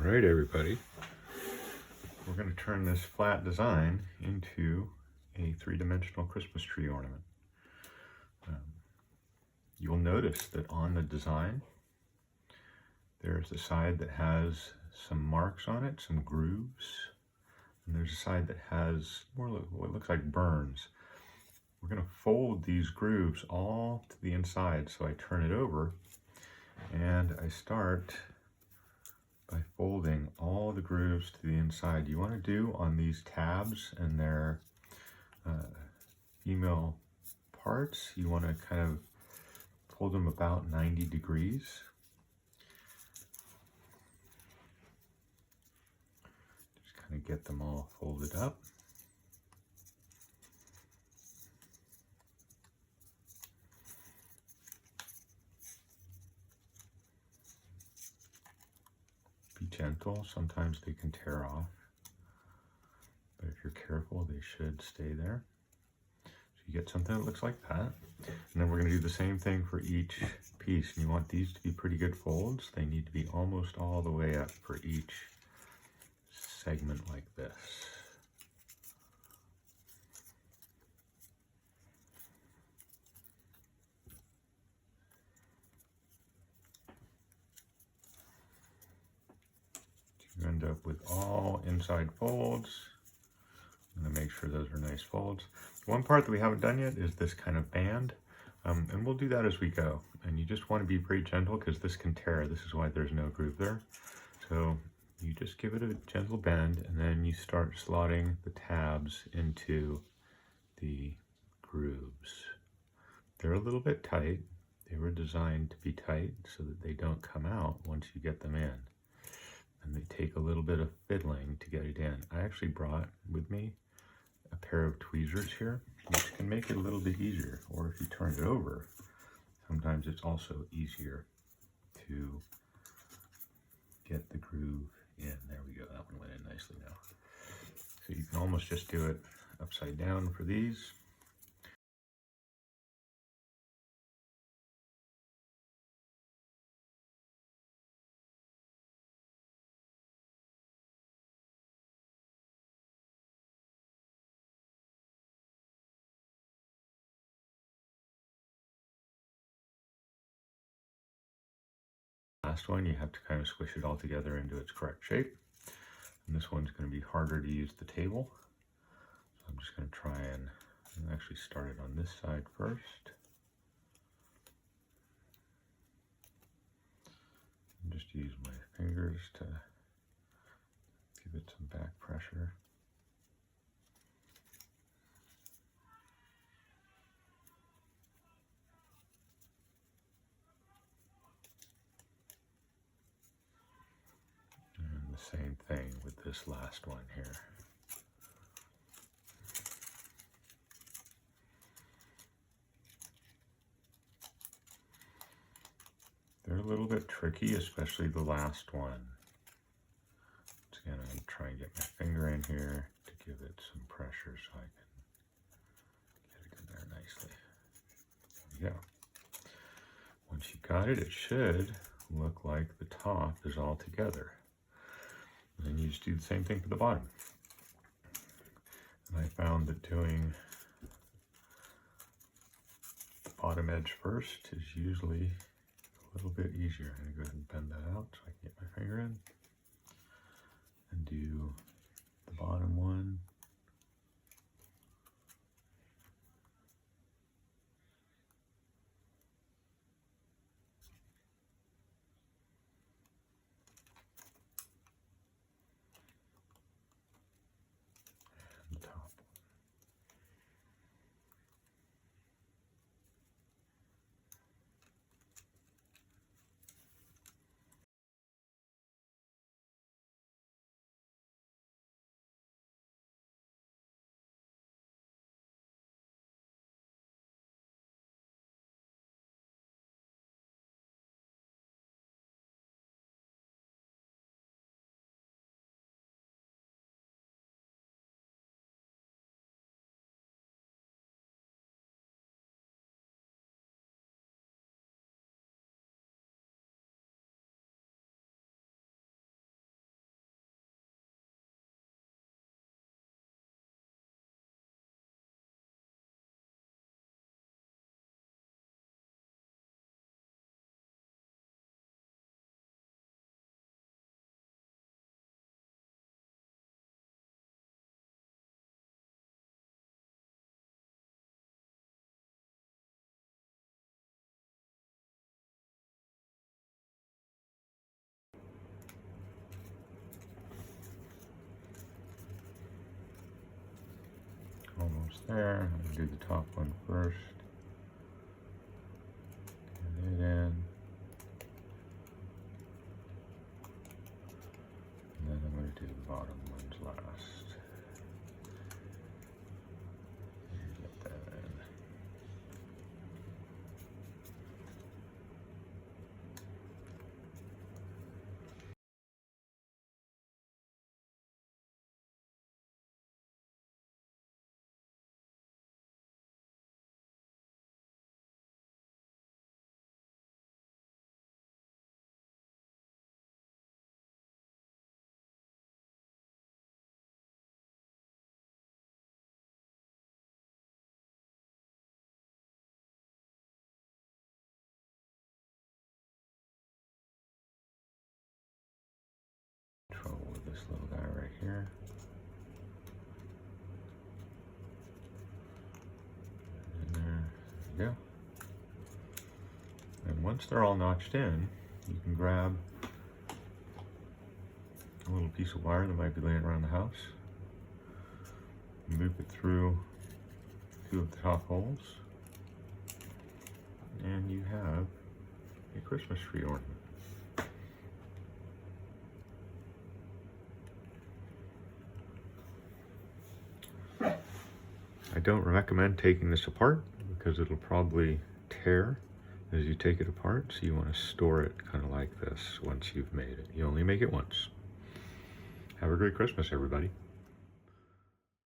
Alright everybody, we're going to turn this flat design into a three-dimensional Christmas tree ornament. You'll notice that on the design there's a side that has some marks on it, some grooves, and there's a side that has more what looks like burns. We're going to fold these grooves all to the inside, so I turn it over and I start by folding all the grooves to the inside. You want to do on these tabs and their female parts, you want to kind of fold them about 90 degrees. Just kind of get them all folded up. Be gentle, sometimes they can tear off, but if you're careful, they should stay there. So you get something that looks like that. And then we're going to do the same thing for each piece. And you want these to be pretty good folds. They need to be almost all the way up for each segment like this. You end up with all inside folds. I'm going to make sure those are nice folds. One part that we haven't done yet is this kind of band, and we'll do that as we go. And you just want to be pretty gentle because this can tear. This is why there's no groove there. So you just give it a gentle bend, and then you start slotting the tabs into the grooves. They're a little bit tight. They were designed to be tight so that they don't come out once you get them in. And they take a little bit of fiddling to get it in. I actually brought with me a pair of tweezers here, which can make it a little bit easier. Or if you turn it over, sometimes it's also easier to get the groove in. There we go, that one went in nicely now. So you can almost just do it upside down for these. Last one, you have to kind of squish it all together into its correct shape. And this one's going to be harder to use the table. So I'm just going to try and actually start it on this side first. And just use my fingers to give it some back pressure. The same thing with this last one here. They're a little bit tricky, especially the last one. So again, I'm going to try and get my finger in here to give it some pressure so I can get it in there nicely. There we go. Once you got it, it should look like the top is all together. And then you just do the same thing for the bottom. And I found that doing the bottom edge first is usually a little bit easier. I'm going to go ahead and bend that out so I can get my finger in and do the bottom one. almost there. I'm going to do the top one first. Get it in. And then I'm going to do the bottom ones last. Get that in. Trouble with this little guy right here. And there you go. And once they're all notched in, you can grab a little piece of wire that might be laying around the house, move it through two of the top holes, and you have a Christmas tree ornament. I don't recommend taking this apart because it'll probably tear as you take it apart, so you want to store it kind of like this once you've made it. You only make it once. Have a great Christmas, everybody.